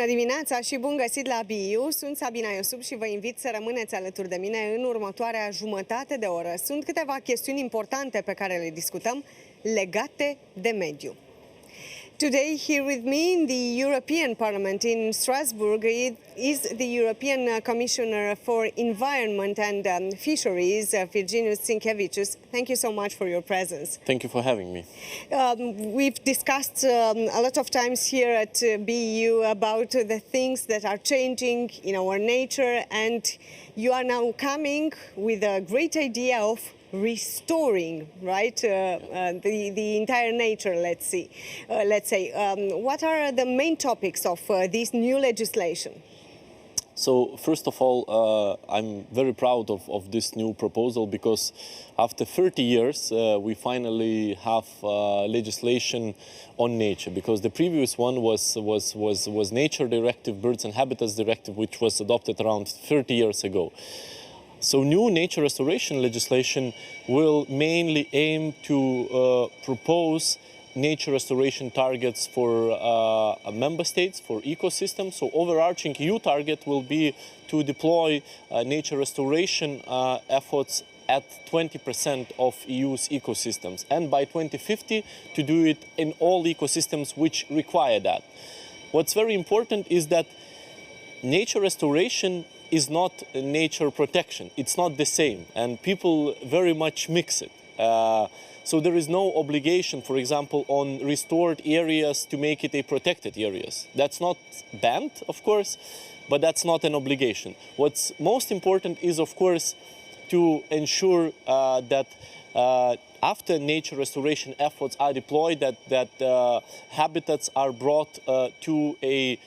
Bună dimineața și bun găsit la BU! Sunt Sabina Iosub și vă invit să rămâneți alături de mine în următoarea jumătate de oră. Sunt câteva chestiuni importante pe care le discutăm legate de mediu. Today, here with me in the European Parliament in Strasbourg is the European Commissioner for Environment and Fisheries, Virginijus Sinkevičius. Thank you so much for your presence. Thank you for having me. We've discussed a lot of times here at BU about the things that are changing in our nature, and you are now coming with a great idea of restoring, right, the entire nature, let's say. What are the main topics of this new legislation? So, first of all, I'm very proud of this new proposal because after 30 years, we finally have legislation on nature, because the previous one was Nature Directive, Birds and Habitats Directive, which was adopted around 30 years ago. So new nature restoration legislation will mainly aim to propose nature restoration targets for member states, for ecosystems. So overarching EU target will be to deploy nature restoration efforts at 20% of EU's ecosystems, and by 2050 to do it in all ecosystems which require that. What's very important is that nature restoration is not nature protection. It's not the same, and people very much mix it. So there is no obligation, for example, on restored areas to make it a protected areas. That's not banned, of course, but that's not an obligation. What's most important is, of course, to ensure that after nature restoration efforts are deployed, that habitats are brought to a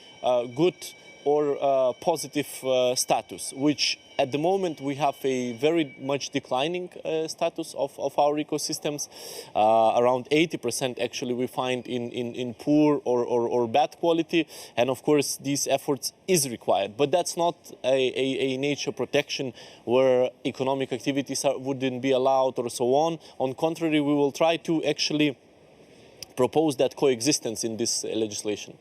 good or positive status, which at the moment we have a very much declining status of our ecosystems. Around 80% actually we find in poor or bad quality, and of course these efforts is required. But that's not a nature protection where economic activities wouldn't be allowed or so on. On contrary, we will try to actually propose that coexistence in this legislation.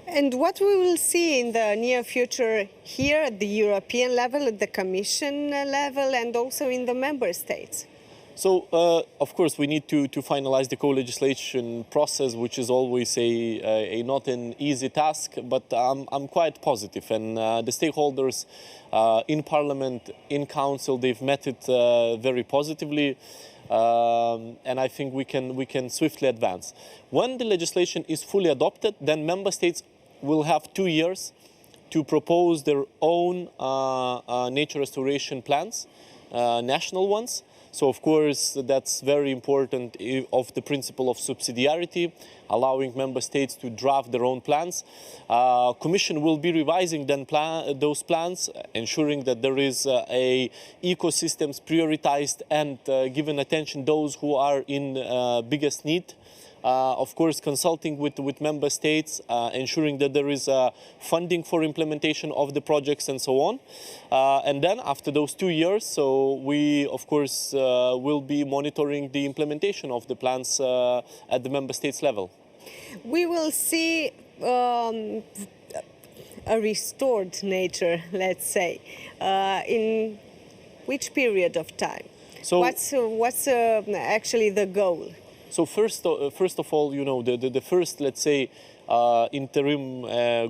And what we will see in the near future here at the European level, at the Commission level, and also in the member states? So, of course, we need to finalize the co-legislation process, which is always a not an easy task, but I'm quite positive. And the stakeholders in Parliament, in Council, they've met it very positively. And I think we can swiftly advance. When the legislation is fully adopted, then member states will have 2 years to propose their own nature restoration plans, national ones. So, of course, that's very important of the principle of subsidiarity, allowing member states to draft their own plans. Commission will be revising then those plans, ensuring that there is ecosystems prioritized and given attention those who are in biggest need. Of course, consulting with member states, ensuring that there is funding for implementation of the projects and so on. And then after those 2 years, so we, of course, will be monitoring the implementation of the plans at the member states level. We will see a restored nature, let's say, in which period of time? So what's actually the goal? So first of all, you know, the first, let's say, interim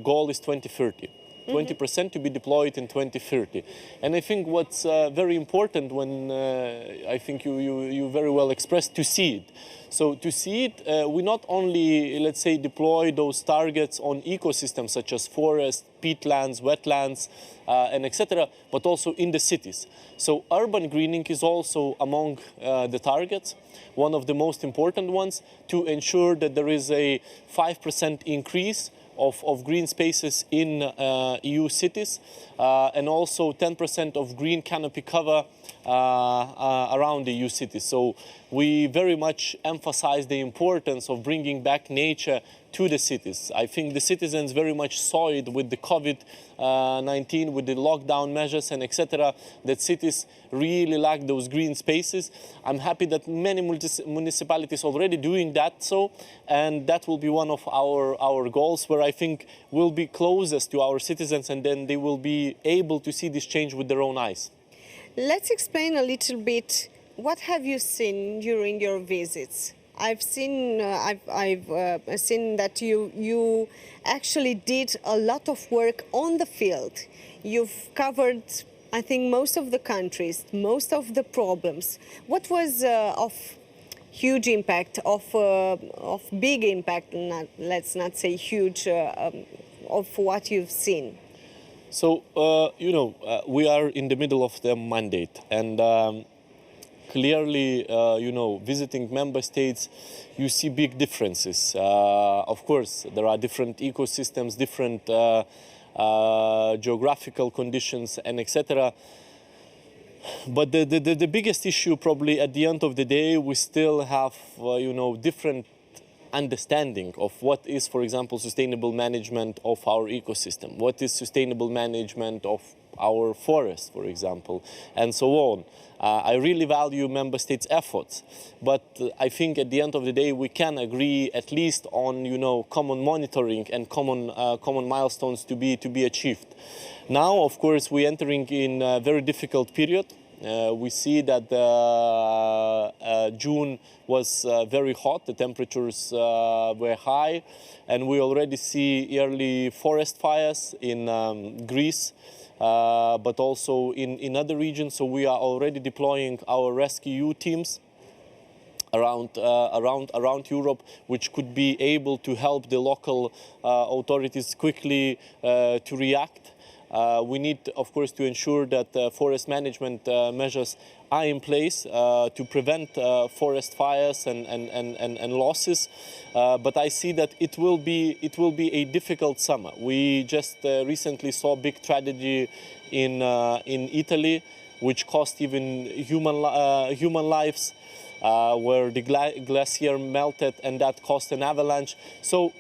goal is 2030. 20% to be deployed in 2030. And I think what's very important when I think you very well expressed, to see it. So to see it, we not only, let's say, deploy those targets on ecosystems such as forests, peatlands, wetlands, and etc., but also in the cities. So urban greening is also among the targets, one of the most important ones, to ensure that there is a 5% increase of green spaces in EU cities, and also 10% of green canopy cover around the EU cities. So we very much emphasize the importance of bringing back nature to the cities. I think the citizens very much saw it with the COVID-19, with the lockdown measures and etc., that cities really lack those green spaces. I'm happy that many municipalities already doing that, and that will be one of our goals, where I think we'll be closest to our citizens, and then they will be able to see this change with their own eyes. Let's explain a little bit, what have you seen during your visits? I've seen that you actually did a lot of work on the field. You've covered, I think, most of the countries, most of the problems. What was of huge impact, of big impact, let's not say huge, of what you've seen? So, we are in the middle of the mandate, and clearly, visiting member states, you see big differences. Of course, there are different ecosystems, different geographical conditions, and etc. But the biggest issue, probably at the end of the day, we still have, different understanding of what is, for example, sustainable management of our ecosystem, what is sustainable management of our forests, for example, and so on. I really value member states' efforts, but I think at the end of the day we can agree at least on common monitoring and common milestones to be achieved. Now, of course, we're entering in a very difficult period. We see that June was very hot, the temperatures were high, and we already see early forest fires in Greece, but also in other regions. So we are already deploying our rescue teams around Europe, which could be able to help the local authorities quickly to react. We need, of course, to ensure that forest management measures are in place to prevent forest fires and losses. But I see that it will be a difficult summer. We just recently saw a big tragedy in Italy, which cost even human lives, where the glacier melted, and that caused an avalanche. So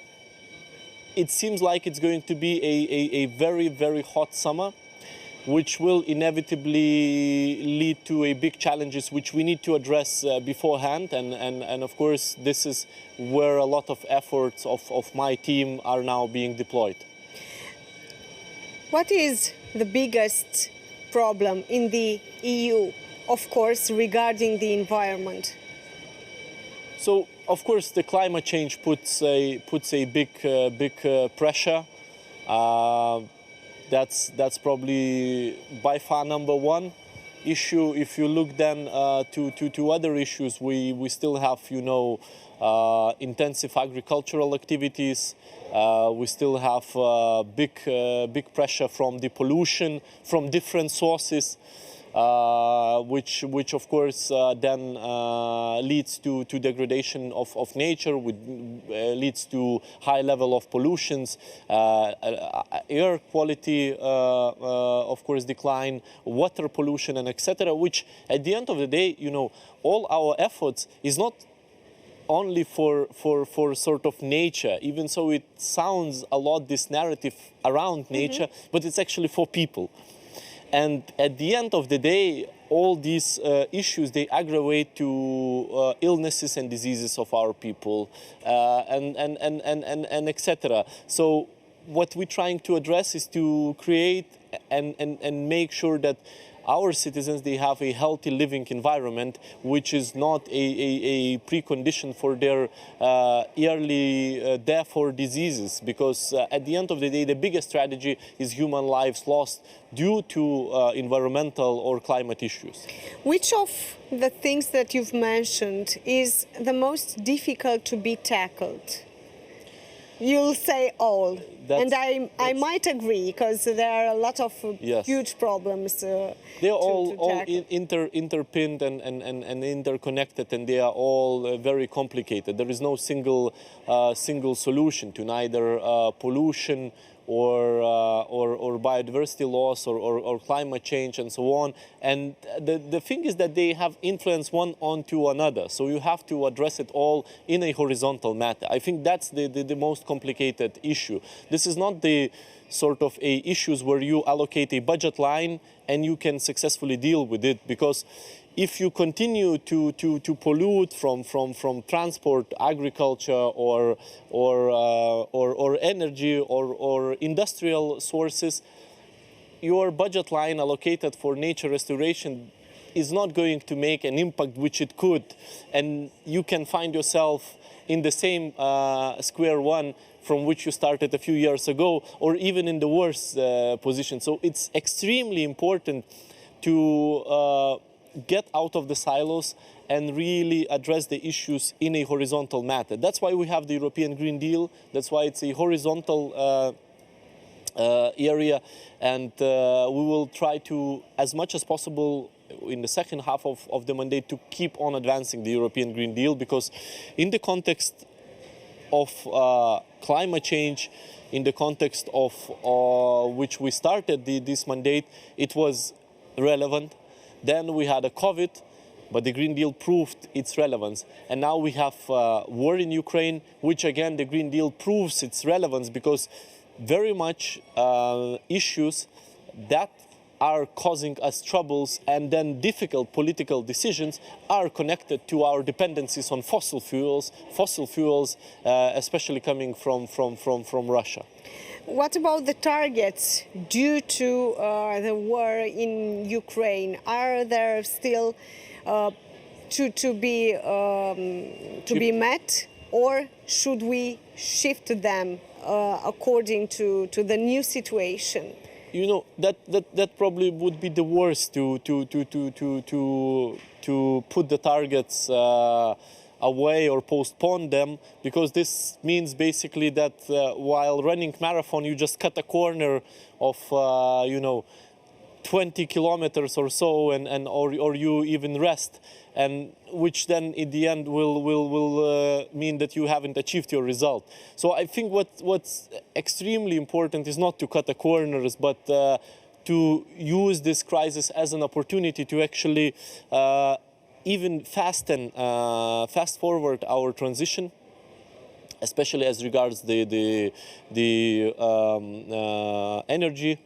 it seems like it's going to be a very, very hot summer, which will inevitably lead to a big challenges which we need to address beforehand. And of course, this is where a lot of efforts of my team are now being deployed. What is the biggest problem in the EU, of course, regarding the environment? So, of course, the climate change puts a big pressure. That's probably by far number one issue. If you look then to other issues, we still have intensive agricultural activities. We still have big pressure from the pollution from different sources. Which of course then leads to degradation of nature, which leads to high level of pollutions, air quality of course decline, water pollution, and etc. Which at the end of the day, all our efforts is not only for sort of nature, even so it sounds a lot, this narrative around nature, but it's actually for people. And at the end of the day, all these issues, they aggravate to illnesses and diseases of our people, and etc. So what we're trying to address is to create and make sure that our citizens, they have a healthy living environment, which is not a precondition for their early death or diseases. Because at the end of the day, the biggest strategy is human lives lost due to environmental or climate issues. Which of the things that you've mentioned is the most difficult to be tackled? You'll say all. And I might agree, because there are a lot of huge problems. They're all interpinned and interconnected, and they are all very complicated. There is no single solution to neither pollution or biodiversity loss or climate change and so on. And the thing is that they have influence one onto another. So you have to address it all in a horizontal matter. I think that's the most complicated issue. This is not the sort of issues where you allocate a budget line and you can successfully deal with it, because if you continue to pollute from transport, agriculture, or energy or industrial sources, your budget line allocated for nature restoration is not going to make an impact which it could, and you can find yourself in the same square one from which you started a few years ago, or even in the worst position. So it's extremely important to get out of the silos and really address the issues in a horizontal matter. That's why we have the European Green Deal. That's why it's a horizontal area, and we will try to, as much as possible, in the second half of the mandate, to keep on advancing the European Green Deal, because in the context of climate change, in the context of which we started this mandate, it was relevant. Then we had a COVID, but the Green Deal proved its relevance. And now we have war in Ukraine, which again the Green Deal proves its relevance, because very much issues that are causing us troubles and then difficult political decisions are connected to our dependencies on fossil fuels, especially coming from Russia. What about the targets due to the war in Ukraine? Are there still to be met, or should we shift them according to the new situation? You know, that probably would be the worst, to put the targets away or postpone them, because this means basically that while running marathon you just cut a corner of 20 kilometers or so, or you even rest, and which then in the end will mean that you haven't achieved your result. So I think what's extremely important is not to cut the corners, but to use this crisis as an opportunity to actually even fast forward our transition, especially as regards the energy.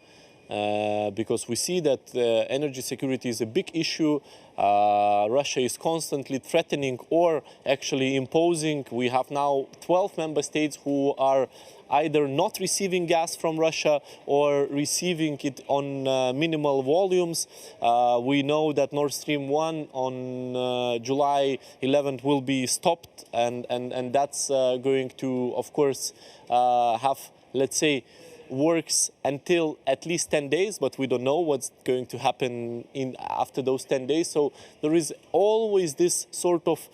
Because we see that energy security is a big issue. Russia is constantly threatening or actually imposing. We have now 12 member states who are either not receiving gas from Russia or receiving it on minimal volumes. We know that Nord Stream 1 on July 11th will be stopped, and that's going to, of course, have, let's say, works until at least 10 days, but we don't know what's going to happen after those 10 days. So there is always this sort of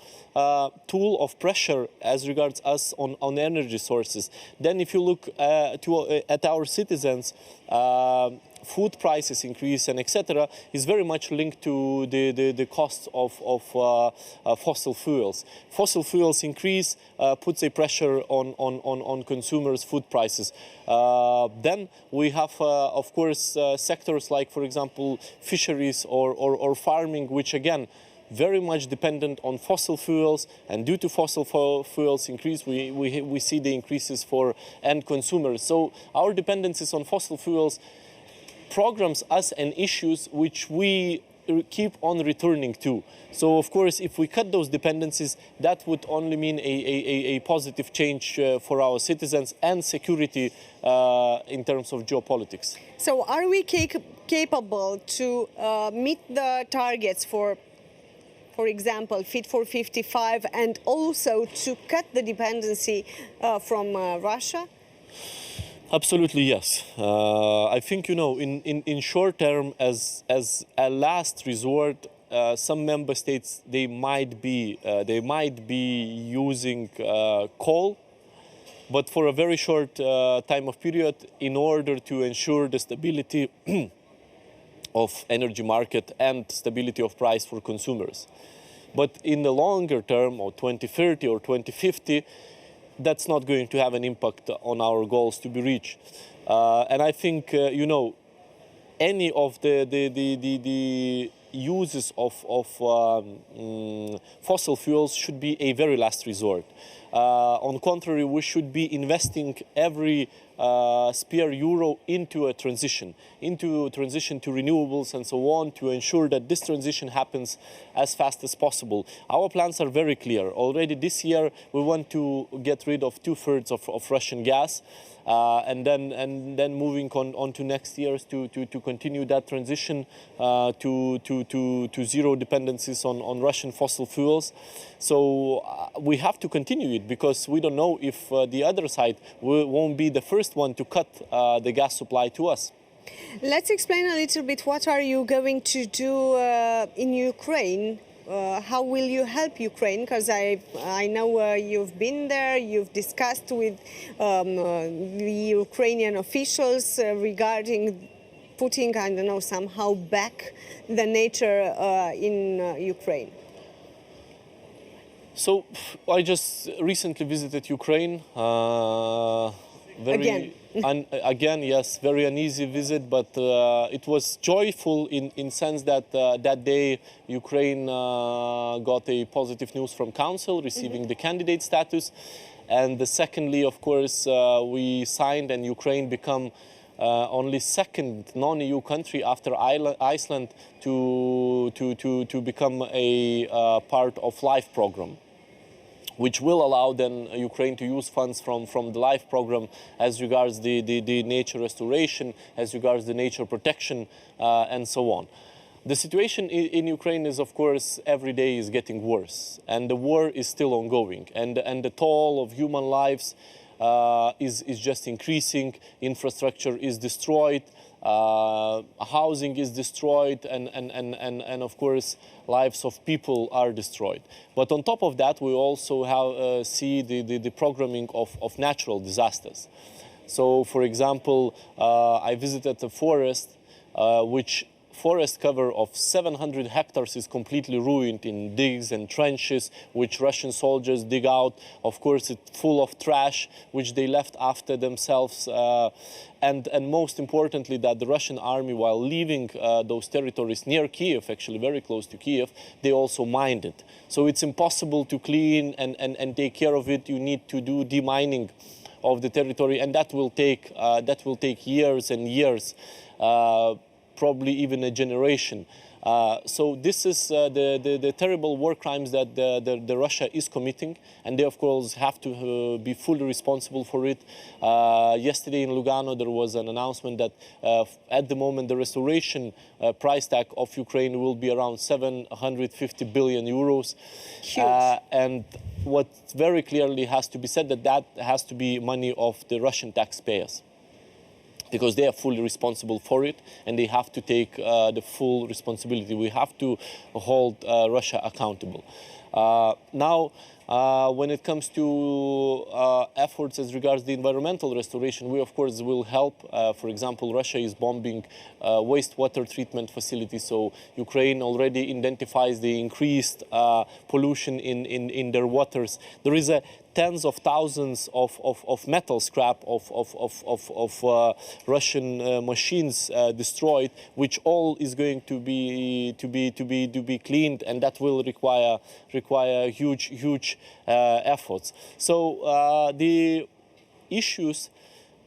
tool of pressure as regards us on energy sources. Then if you look at our citizens, food prices increase and etc. is very much linked to the costs of fossil fuels. Fossil fuels increase, puts a pressure on consumers' food prices. Then we have, of course, sectors like, for example, fisheries or farming, which again, very much dependent on fossil fuels, and due to fossil fuels increase, we see the increases for end consumers. So our dependencies on fossil fuels programs us and issues which we keep on returning to. So of course, if we cut those dependencies, that would only mean a positive change for our citizens and security in terms of geopolitics. So are we capable to meet the targets for example, Fit for 55, and also to cut the dependency from Russia? Absolutely, yes. I think, in short term, as a last resort, some member states, they might be using coal, but for a very short time of period, in order to ensure the stability of energy market and stability of price for consumers. But in the longer term, or 2030 or 2050, that's not going to have an impact on our goals to be reached. And I think, any of the uses of fossil fuels should be a very last resort. On the contrary, we should be investing every spare euro into a transition to renewables and so on, to ensure that this transition happens as fast as possible. Our plans are very clear. Already this year, we want to get rid of 2/3 of Russian gas. And then moving on to next years to continue that transition to zero dependencies on Russian fossil fuels. So we have to continue it, because we don't know if the other side won't be the first one to cut the gas supply to us. Let's explain a little bit, what are you going to do in Ukraine? How will you help Ukraine? Because I know you've been there, you've discussed with the Ukrainian officials regarding putting, I don't know, somehow back the nature in Ukraine. So I just recently visited Ukraine. Again, yes, very uneasy visit, but it was joyful in sense that that day Ukraine got a positive news from Council, receiving the candidate status, and secondly, of course, we signed and Ukraine become only second non-EU country after Iceland to become a part of LIFE program, which will allow then Ukraine to use funds from the LIFE program as regards the nature restoration, as regards the nature protection, and so on. The situation in Ukraine is, of course, every day is getting worse, and the war is still ongoing, and the toll of human lives is just increasing. Infrastructure is destroyed, housing is destroyed, and of course lives of people are destroyed. But on top of that, we also see the programming of natural disasters. So, for example, I visited a forest which forest cover of 700 hectares is completely ruined in digs and trenches which Russian soldiers dig out. Of course, it's full of trash which they left after themselves. And most importantly, that the Russian army, while leaving those territories near Kiev, actually very close to Kiev, they also mined it. So it's impossible to clean and take care of it. You need to do demining of the territory, and that will take years and years. Probably even a generation. So this is the terrible war crimes that the Russia is committing, and they of course have to be fully responsible for it. Yesterday in Lugano there was an announcement that at the moment the restoration price tag of Ukraine will be around 750 billion euros. Huge. And what very clearly has to be said, that has to be money of the Russian taxpayers, because they are fully responsible for it, and they have to take the full responsibility. We have to hold Russia accountable. Now, when it comes to efforts as regards the environmental restoration, we of course will help. For example, Russia is bombing wastewater treatment facilities, so Ukraine already identifies the increased pollution in their waters. There is tens of thousands of metal scrap of Russian machines destroyed, which all is going to be cleaned, and that will require huge efforts. So the issues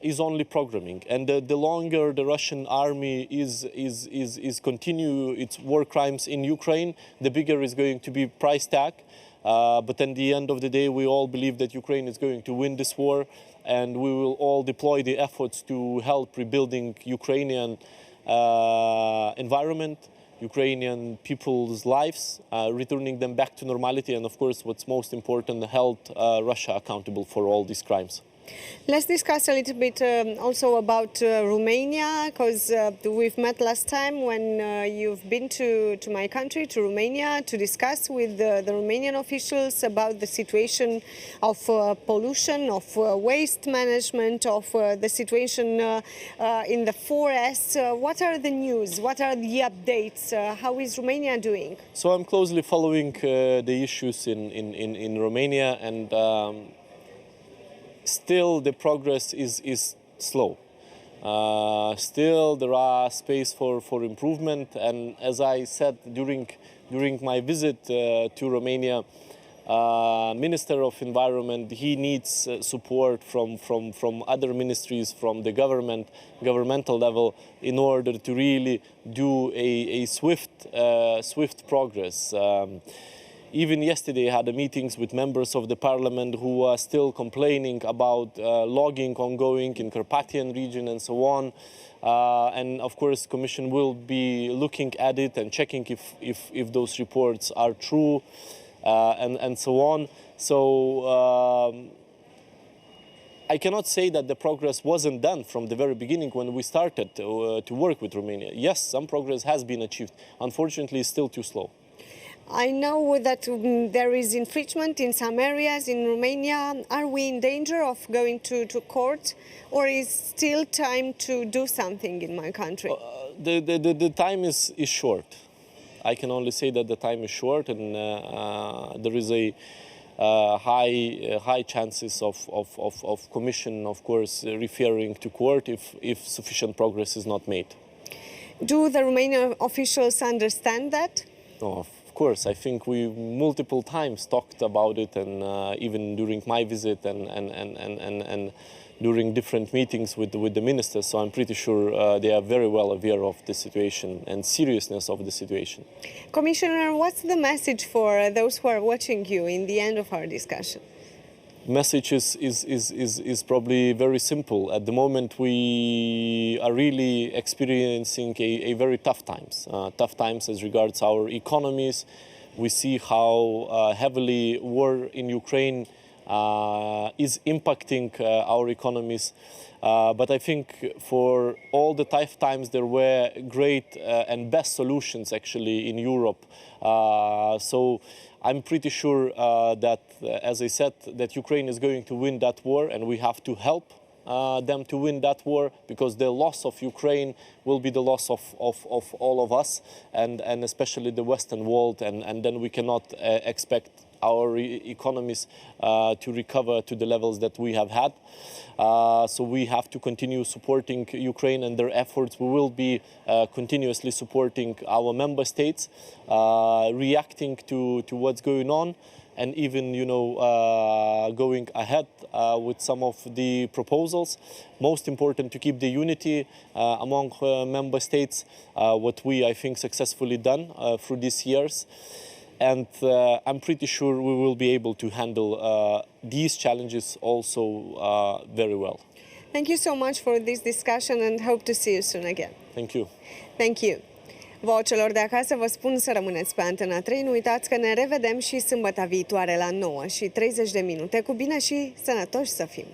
is only programming, and the longer the Russian army is continue its war crimes in Ukraine, the bigger is going to be price tag. But at the end of the day, we all believe that Ukraine is going to win this war, and we will all deploy the efforts to help rebuilding Ukrainian environment, Ukrainian people's lives, returning them back to normality, and of course, what's most important, hold Russia accountable for all these crimes. Let's discuss a little bit also about Romania, because we've met last time when you've been to my country, to Romania, to discuss with the Romanian officials about the situation of pollution, of waste management, of the situation in the forests. What are the news? What are the updates? How is Romania doing? So I'm closely following the issues in Romania, and still the progress is slow. Still, there are space for improvement, and as I said during my visit to Romania, Minister of Environment, he needs support from other ministries, from the governmental level, in order to really do a swift progress. Even yesterday, I had meetings with members of the parliament who are still complaining about logging ongoing in Carpathian region and so on. And of course, Commission will be looking at it and checking if those reports are true and so on. So I cannot say that the progress wasn't done from the very beginning when we started to work with Romania. Yes, some progress has been achieved. Unfortunately, it's still too slow. I know that there is infringement in some areas in Romania. Are we in danger of going to court, or is still time to do something in my country? The time is short. I can only say that the time is short, and there is a high chances of Commission, of course, referring to court if sufficient progress is not made. Do the Romanian officials understand that? No, of course. I think we multiple times talked about it, and even during my visit and during different meetings with the ministers. So I'm pretty sure they are very well aware of the situation and seriousness of the situation. Commissioner, what's the message for those who are watching you in the end of our discussion? Message is probably very simple. At the moment, we are really experiencing a very tough times as regards our economies. We see how heavily war in Ukraine is impacting our economies. But I think for all the tough times, there were great and best solutions actually in Europe. So I'm pretty sure that, as I said, that Ukraine is going to win that war, and we have to help them to win that war, because the loss of Ukraine will be the loss of all of us, and especially the Western world, and then we cannot expect our economies to recover to the levels that we have had. So we have to continue supporting Ukraine and their efforts. We will be continuously supporting our member states, reacting to what's going on, and even, going ahead with some of the proposals. Most important to keep the unity among member states, what we, I think, successfully done through these years. And I'm pretty sure we will be able to handle these challenges also very well. Thank you so much for this discussion and hope to see you soon again. Thank you. Thank you. Vouă celor de acasă vă spun să rămâneți pe Antena 3. Nu uitați că ne revedem și sâmbătă viitoare la 9:30. Cu bine și sănătoși să fim!